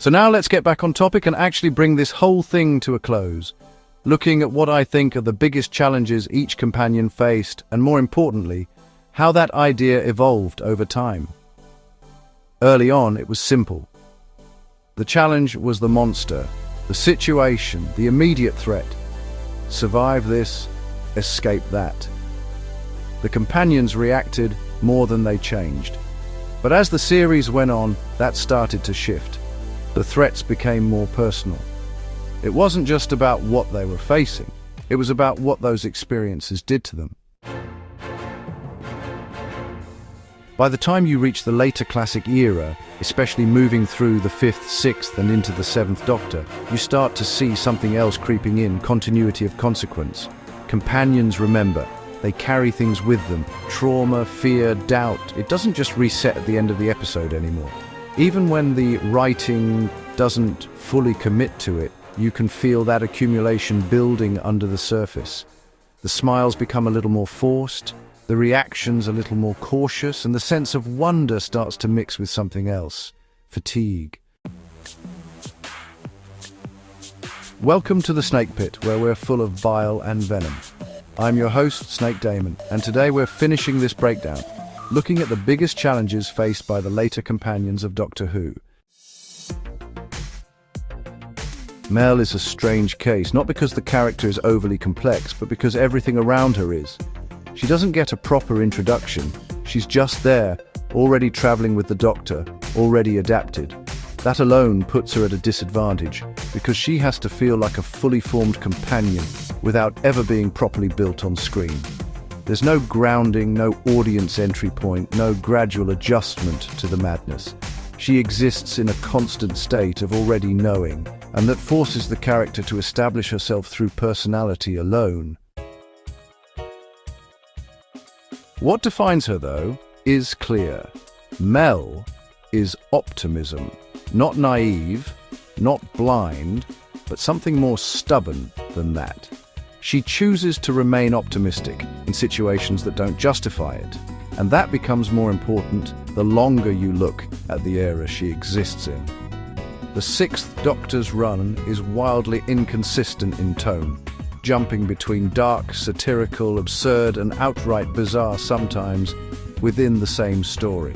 So now let's get back on topic and actually bring this whole thing to a close, looking at what I think are the biggest challenges each companion faced, and more importantly, how that idea evolved over time. Early on, it was simple. The challenge was the monster, the situation, the immediate threat. Survive this, escape that. The companions reacted more than they changed. But as the series went on, that started to shift. The threats became more personal. It wasn't just about what they were facing, it was about what those experiences did to them. By the time you reach the later classic era, especially moving through the 5th, 6th and into the 7th Doctor, you start to see something else creeping in, continuity of consequence. Companions remember. They carry things with them. Trauma, fear, doubt. It doesn't just reset at the end of the episode anymore. Even when the writing doesn't fully commit to it, you can feel that accumulation building under the surface. The smiles become a little more forced, the reactions a little more cautious, and the sense of wonder starts to mix with something else. Fatigue. Welcome to the Snake Pit, where we're full of bile and venom. I'm your host, Snake Dæmon, and today we're finishing this breakdown, looking at the biggest challenges faced by the later companions of Doctor Who. Mel is a strange case, not because the character is overly complex, but because everything around her is. She doesn't get a proper introduction. She's just there, already traveling with the Doctor, already adapted. That alone puts her at a disadvantage, because she has to feel like a fully formed companion without ever being properly built on screen. There's no grounding, no audience entry point, no gradual adjustment to the madness. She exists in a constant state of already knowing, and that forces the character to establish herself through personality alone. What defines her, though, is clear. Mel is optimism. Not naive, not blind, but something more stubborn than that. She chooses to remain optimistic in situations that don't justify it, and that becomes more important the longer you look at the era she exists in. The 6th Doctor's run is wildly inconsistent in tone, jumping between dark, satirical, absurd, and outright bizarre sometimes within the same story.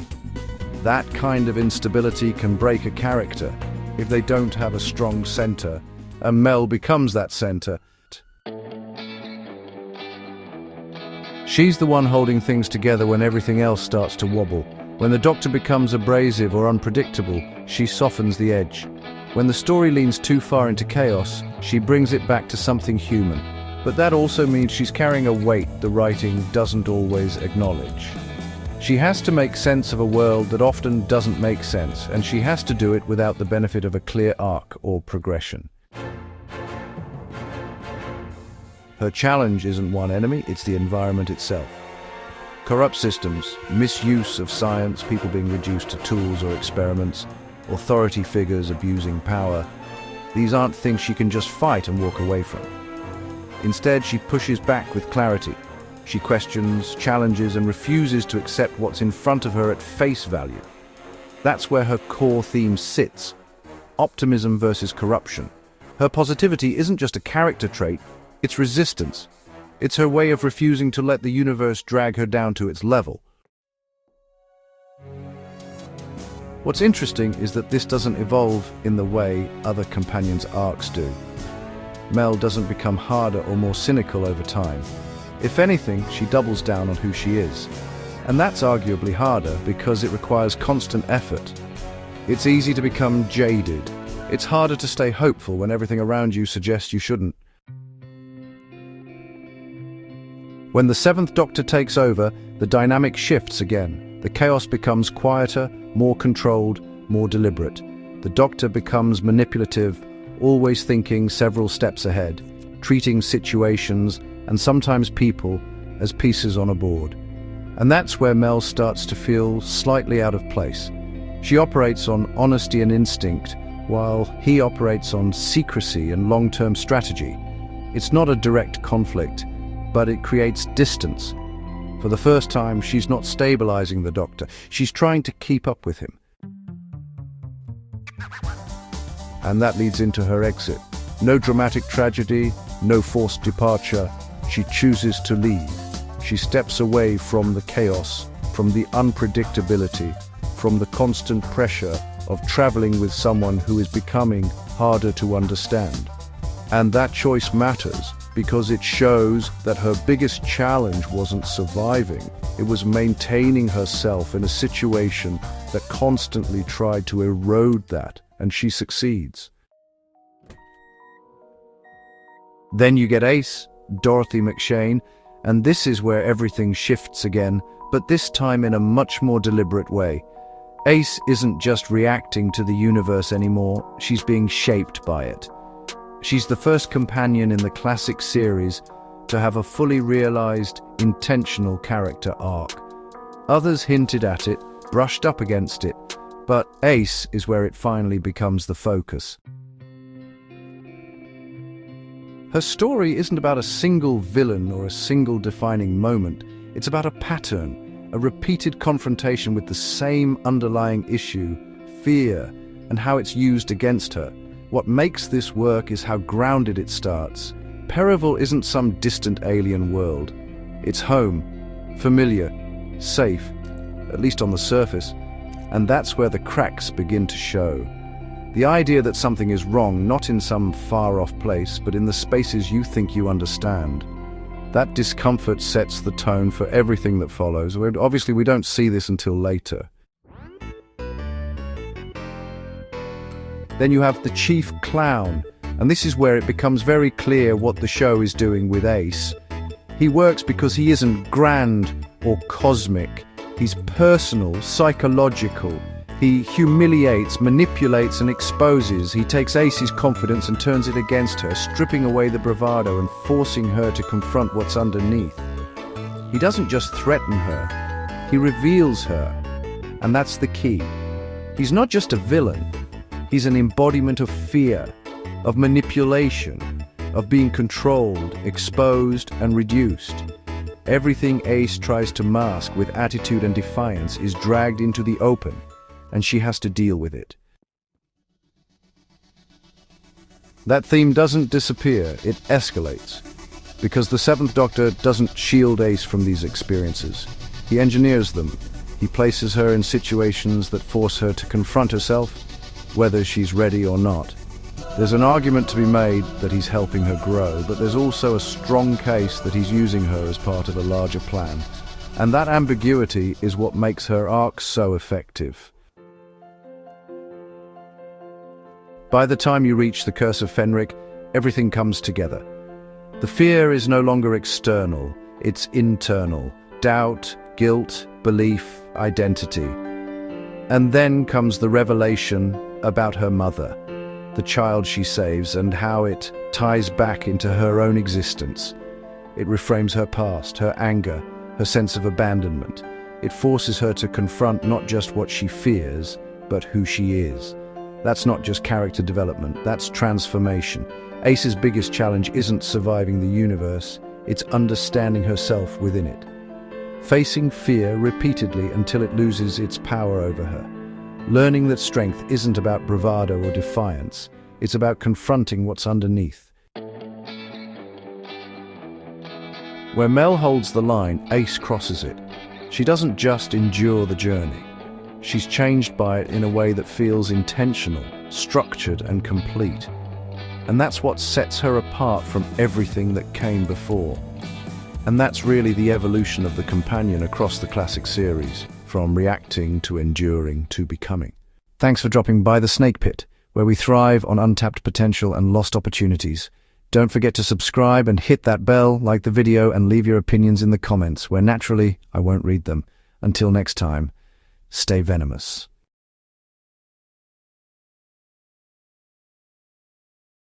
That kind of instability can break a character if they don't have a strong center, and Mel becomes that center. She's the one holding things together when everything else starts to wobble. When the Doctor becomes abrasive or unpredictable, she softens the edge. When the story leans too far into chaos, she brings it back to something human. But that also means she's carrying a weight the writing doesn't always acknowledge. She has to make sense of a world that often doesn't make sense, and she has to do it without the benefit of a clear arc or progression. Her challenge isn't one enemy, it's the environment itself. Corrupt systems, misuse of science, people being reduced to tools or experiments, authority figures abusing power. These aren't things she can just fight and walk away from. Instead, she pushes back with clarity. She questions, challenges, and refuses to accept what's in front of her at face value. That's where her core theme sits. Optimism versus corruption. Her positivity isn't just a character trait, it's resistance. It's her way of refusing to let the universe drag her down to its level. What's interesting is that this doesn't evolve in the way other companions' arcs do. Mel doesn't become harder or more cynical over time. If anything, she doubles down on who she is. And that's arguably harder because it requires constant effort. It's easy to become jaded. It's harder to stay hopeful when everything around you suggests you shouldn't. When the 7th Doctor takes over, the dynamic shifts again. The chaos becomes quieter, more controlled, more deliberate. The Doctor becomes manipulative, always thinking several steps ahead, treating situations and sometimes people as pieces on a board. And that's where Mel starts to feel slightly out of place. She operates on honesty and instinct, while he operates on secrecy and long-term strategy. It's not a direct conflict, but it creates distance. For the first time, she's not stabilizing the Doctor. She's trying to keep up with him. and that leads into her exit. No dramatic tragedy, no forced departure. She chooses to leave. She steps away from the chaos, from the unpredictability, from the constant pressure of traveling with someone who is becoming harder to understand. And that choice matters because it shows that her biggest challenge wasn't surviving. It was maintaining herself in a situation that constantly tried to erode that, and she succeeds. Then you get Ace, Dorothy McShane, and this is where everything shifts again, but this time in a much more deliberate way. Ace isn't just reacting to the universe anymore, she's being shaped by it. She's the first companion in the classic series to have a fully realized, intentional character arc. Others hinted at it, brushed up against it, but Ace is where it finally becomes the focus. Her story isn't about a single villain or a single defining moment. It's about a pattern, a repeated confrontation with the same underlying issue, fear, and how it's used against her. What makes this work is how grounded it starts. Perivale isn't some distant alien world. It's home, familiar, safe, at least on the surface, and that's where the cracks begin to show. The idea that something is wrong, not in some far-off place, but in the spaces you think you understand. That discomfort sets the tone for everything that follows. Obviously, we don't see this until later. Then you have the chief clown, and this is where it becomes very clear what the show is doing with Ace. He works because he isn't grand or cosmic. He's personal, psychological. He humiliates, manipulates, and exposes. He takes Ace's confidence and turns it against her, stripping away the bravado and forcing her to confront what's underneath. He doesn't just threaten her, he reveals her. And that's the key. He's not just a villain. He's an embodiment of fear, of manipulation, of being controlled, exposed, and reduced. Everything Ace tries to mask with attitude and defiance is dragged into the open, and she has to deal with it. That theme doesn't disappear, it escalates, because the Seventh Doctor doesn't shield Ace from these experiences. He engineers them. He places her in situations that force her to confront herself, whether she's ready or not. There's an argument to be made that he's helping her grow, but there's also a strong case that he's using her as part of a larger plan. And that ambiguity is what makes her arc so effective. By the time you reach the Curse of Fenric, everything comes together. The fear is no longer external, it's internal. Doubt, guilt, belief, identity. And then comes the revelation about her mother, the child she saves, and how it ties back into her own existence. It reframes her past, her anger, her sense of abandonment. It forces her to confront not just what she fears, but who she is. That's not just character development, that's transformation. Ace's biggest challenge isn't surviving the universe, it's understanding herself within it. Facing fear repeatedly until it loses its power over her. Learning that strength isn't about bravado or defiance, it's about confronting what's underneath. Where Mel holds the line, Ace crosses it. She doesn't just endure the journey. She's changed by it in a way that feels intentional, structured, and complete. And that's what sets her apart from everything that came before. And that's really the evolution of the companion across the classic series, from reacting to enduring to becoming. Thanks for dropping by the Snake Pit, where we thrive on untapped potential and lost opportunities. Don't forget to subscribe and hit that bell, like the video, and leave your opinions in the comments, where naturally I won't read them. Until next time, stay venomous.